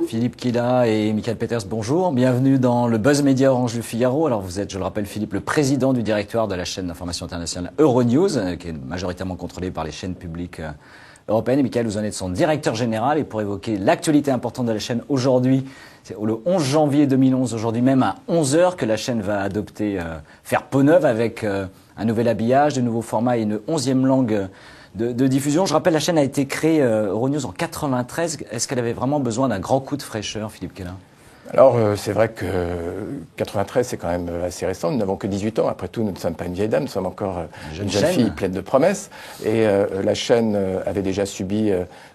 Philippe Kila et Michael Peters, bonjour. Bienvenue dans le Buzz Média Orange du Figaro. Alors vous êtes, je le rappelle, Philippe, le président du directoire de la chaîne d'information internationale Euronews, qui est majoritairement contrôlée par les chaînes publiques européennes. Et Michael, vous en êtes son directeur général. Et pour évoquer l'actualité importante de la chaîne aujourd'hui, c'est le 11 janvier 2011, aujourd'hui même à 11 h, que la chaîne va adopter, faire peau neuve avec un nouvel habillage, de nouveaux formats et une 11e langue de diffusion. Je rappelle, la chaîne a été créée, Euronews, en 93. Est-ce qu'elle avait vraiment besoin d'un grand coup de fraîcheur, Philippe Kela? Alors, c'est vrai que 93, c'est quand même assez récent. Nous n'avons que 18 ans. Après tout, nous ne sommes pas une vieille dame, nous sommes encore une jeune fille pleine de promesses. Et la chaîne avait déjà subi,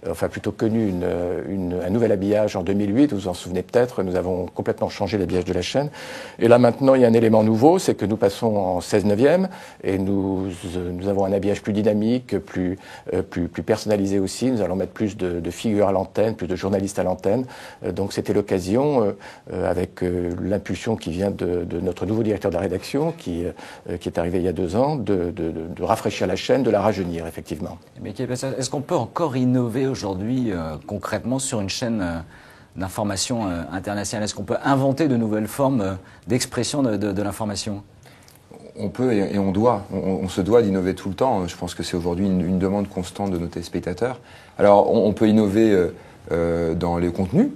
enfin plutôt connu, un nouvel habillage en 2008. Vous vous en souvenez peut-être, nous avons complètement changé l'habillage de la chaîne. Et là, maintenant, il y a un élément nouveau, c'est que nous passons en 16/9 et nous avons un habillage plus dynamique, plus personnalisé aussi. Nous allons mettre plus de figures à l'antenne, plus de journalistes à l'antenne. Donc, c'était l'occasion, avec l'impulsion qui vient de notre nouveau directeur de la rédaction, qui est arrivé il y a 2 ans, de rafraîchir la chaîne, de la rajeunir, effectivement. Mais est-ce qu'on peut encore innover aujourd'hui concrètement sur une chaîne d'information internationale? Est-ce qu'on peut inventer de nouvelles formes d'expression de l'information? On peut et on doit. On se doit d'innover tout le temps. Je pense que c'est aujourd'hui une demande constante de nos téléspectateurs. Alors, on peut innover dans les contenus.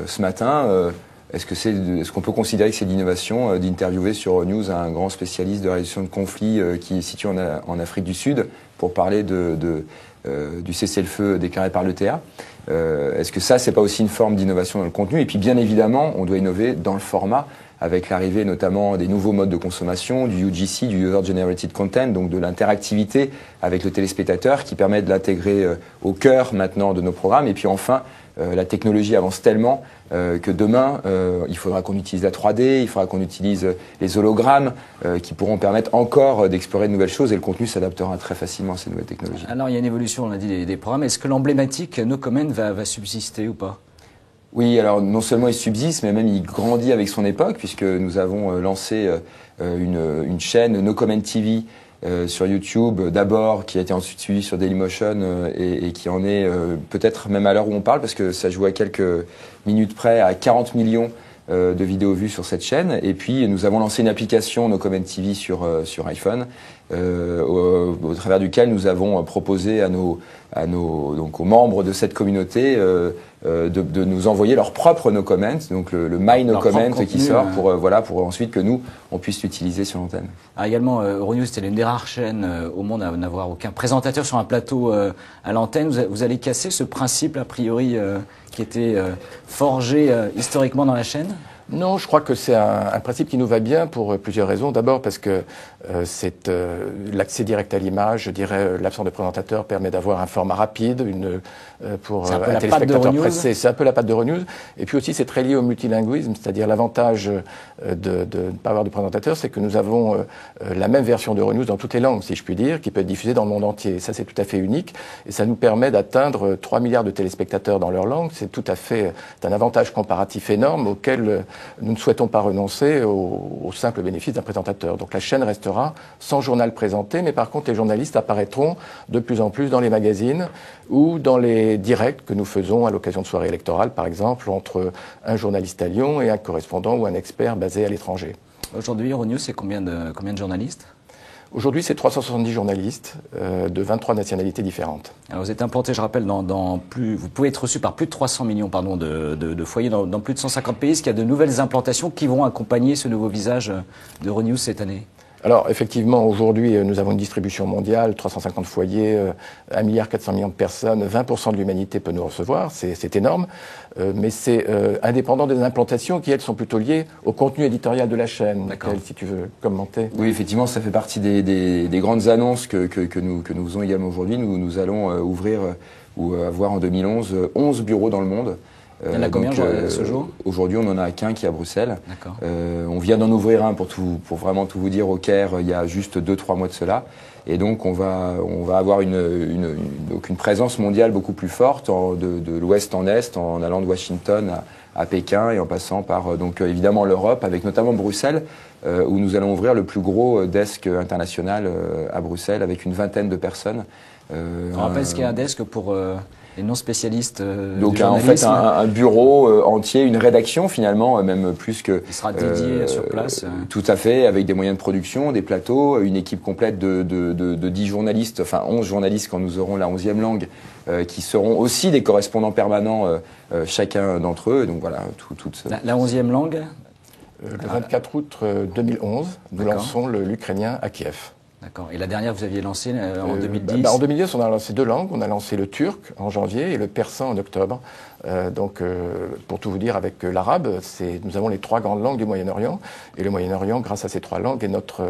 Ce matin, est-ce qu'on peut considérer que c'est de l'innovation d'interviewer sur Euronews un grand spécialiste de résolution de conflits qui est situé en Afrique du Sud pour parler du cessez-le-feu déclaré par l'ETA? Est-ce que ça, c'est pas aussi une forme d'innovation dans le contenu? Et puis, bien évidemment, on doit innover dans le format, avec l'arrivée notamment des nouveaux modes de consommation, du UGC, du User Generated Content, donc de l'interactivité avec le téléspectateur qui permet de l'intégrer au cœur maintenant de nos programmes. Et puis enfin, la technologie avance tellement que demain, il faudra qu'on utilise la 3D, il faudra qu'on utilise les hologrammes qui pourront permettre encore d'explorer de nouvelles choses et le contenu s'adaptera très facilement à ces nouvelles technologies. Alors il y a une évolution, on l'a dit, des programmes. Est-ce que l'emblématique No Comment va subsister ou pas? Oui, alors non seulement il subsiste, mais même il grandit avec son époque, puisque nous avons lancé une chaîne No Comment TV sur YouTube, d'abord, qui a été ensuite suivie sur Dailymotion et qui en est peut-être même à l'heure où on parle, parce que ça joue à quelques minutes près à 40 millions de vidéos vues sur cette chaîne. Et puis nous avons lancé une application No Comment TV sur iPhone, au travers duquel nous avons proposé donc aux membres de cette communauté de nous envoyer leur propre No Comment, donc le My No Comment qui sort pour ensuite que nous on puisse l'utiliser sur l'antenne. Également, Euronews c'était l'une des rares chaînes au monde à n'avoir aucun présentateur sur un plateau à l'antenne. Vous allez casser ce principe a priori qui était forgé historiquement dans la chaîne? Non, je crois que c'est un principe qui nous va bien pour plusieurs raisons. D'abord parce que c'est l'accès direct à l'image. Je dirais l'absence de présentateur permet d'avoir un format rapide, pour un téléspectateur pressé. C'est un peu la patte d'Euronews. Et puis aussi, c'est très lié au multilinguisme, c'est-à-dire l'avantage de ne pas avoir de présentateur, c'est que nous avons la même version d'Euronews dans toutes les langues, si je puis dire, qui peut être diffusée dans le monde entier. Et ça, c'est tout à fait unique. Et ça nous permet d'atteindre 3 milliards de téléspectateurs dans leur langue. C'est un avantage comparatif énorme auquel nous ne souhaitons pas renoncer au simple bénéfice d'un présentateur. Donc la chaîne restera sans journal présenté, mais par contre les journalistes apparaîtront de plus en plus dans les magazines ou dans les directs que nous faisons à l'occasion de soirées électorales, par exemple, entre un journaliste à Lyon et un correspondant ou un expert basé à l'étranger. Aujourd'hui, Euronews, c'est combien de journalistes? Aujourd'hui, c'est 370 journalistes de 23 nationalités différentes. Alors vous êtes implanté, je rappelle, vous pouvez être reçu par plus de 300 millions de foyers dans plus de 150 pays. Est-ce qu'il y a de nouvelles implantations qui vont accompagner ce nouveau visage d'Euronews cette année? Alors, effectivement, aujourd'hui, nous avons une distribution mondiale, 350 foyers, 1,4 milliard de personnes, 20% de l'humanité peut nous recevoir, c'est énorme, mais c'est indépendant des implantations qui, elles, sont plutôt liées au contenu éditorial de la chaîne. Michael, si tu veux commenter. Oui, effectivement, ça fait partie des grandes annonces que nous faisons également aujourd'hui. Nous allons ouvrir ou avoir en 2011 11 bureaux dans le monde. Il y en a combien ce jour? Aujourd'hui, on en a qu'un qui est à Bruxelles. On vient d'en ouvrir un pour vraiment tout vous dire au Caire il y a juste 2-3 mois de cela. Et donc on va avoir une présence mondiale beaucoup plus forte de l'ouest en est, en allant de Washington à Pékin et en passant par donc évidemment l'Europe, avec notamment Bruxelles, où nous allons ouvrir le plus gros desk international à Bruxelles avec une vingtaine de personnes. On rappelle ce qu'est un desk pour les non spécialistes donc du en fait un bureau entier, une rédaction finalement, même plus que... Il sera dédié sur place. Tout à fait, avec des moyens de production, des plateaux, une équipe complète de 10 journalistes, enfin 11 journalistes quand nous aurons la 11e langue, qui seront aussi des correspondants permanents, chacun d'entre eux. Donc voilà, La 11e langue Le 24 août 2011, nous lançons l'ukrainien à Kiev. D'accord. Et la dernière, vous aviez lancé en 2010 En 2010, on a lancé 2 langues. On a lancé le turc en janvier et le persan en octobre. Pour tout vous dire, avec l'arabe, nous avons les 3 grandes langues du Moyen-Orient. Et le Moyen-Orient, grâce à ces 3 langues, est notre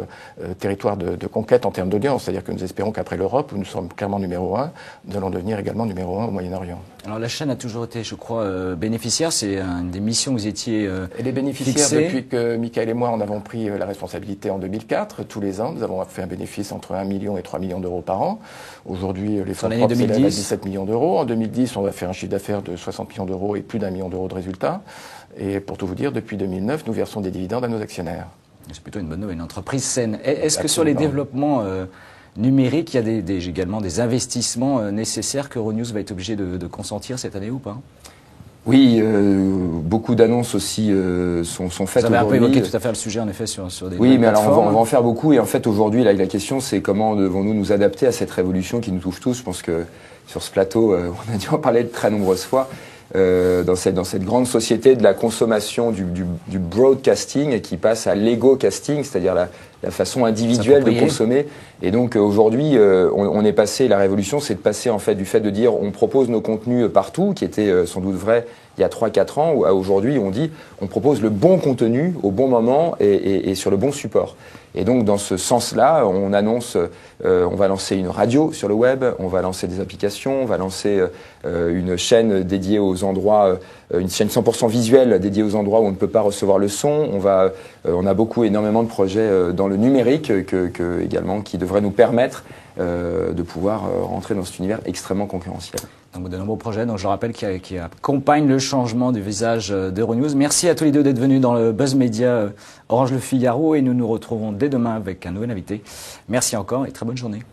territoire de conquête en termes d'audience. C'est-à-dire que nous espérons qu'après l'Europe, où nous sommes clairement numéro 1, nous allons devenir également numéro 1 au Moyen-Orient. Alors la chaîne a toujours été, je crois, bénéficiaire. C'est une des missions que vous étiez Elle est bénéficiaire depuis que Michael et moi en avons pris la responsabilité en 2004. Tous les ans, nous avons fait un bénéfice entre 1 million et 3 millions d'euros par an. Aujourd'hui, les fonds propres s'élèvent à 17 millions d'euros. En 2010, on va faire un chiffre d'affaires de 60 millions d'euros et plus d'1 million d'euros de résultats. Et pour tout vous dire, depuis 2009, nous versons des dividendes à nos actionnaires. C'est plutôt une bonne nouvelle, une entreprise saine. Est-ce que sur les développements numériques, il y a également des investissements nécessaires que Euronews va être obligé de consentir cette année ou pas? Oui, beaucoup d'annonces aussi sont faites aujourd'hui. Vous avez un peu évoqué tout à fait le sujet, en effet, sur des Oui, mais alors plateformes. on va en faire beaucoup. Et en fait, aujourd'hui, la question, c'est comment devons-nous nous adapter à cette révolution qui nous touche tous. Je pense que sur ce plateau, on a dû en parler de très nombreuses fois. Dans cette grande société de la consommation du broadcasting et qui passe à l'ego-casting, c'est-à-dire la façon individuelle de consommer. Et donc aujourd'hui, on est passé, la révolution, c'est de passer en fait du fait de dire on propose nos contenus partout, qui était sans doute vrai il y a 3-4 ans, où aujourd'hui on dit on propose le bon contenu au bon moment et sur le bon support. Et donc dans ce sens-là, on annonce, on va lancer une radio sur le web, on va lancer des applications, on va lancer une chaîne dédiée aux endroits, une chaîne 100% visuelle dédiée aux endroits où on ne peut pas recevoir le son. On a énormément de projets dans le numérique également qui devraient nous permettre de pouvoir rentrer dans cet univers extrêmement concurrentiel. Donc de nombreux projets, donc je rappelle, qui accompagnent le changement du visage d'Euronews. Merci à tous les deux d'être venus dans le Buzz Media Orange Le Figaro et nous nous retrouvons dès demain avec un nouvel invité. Merci encore et très bonne journée.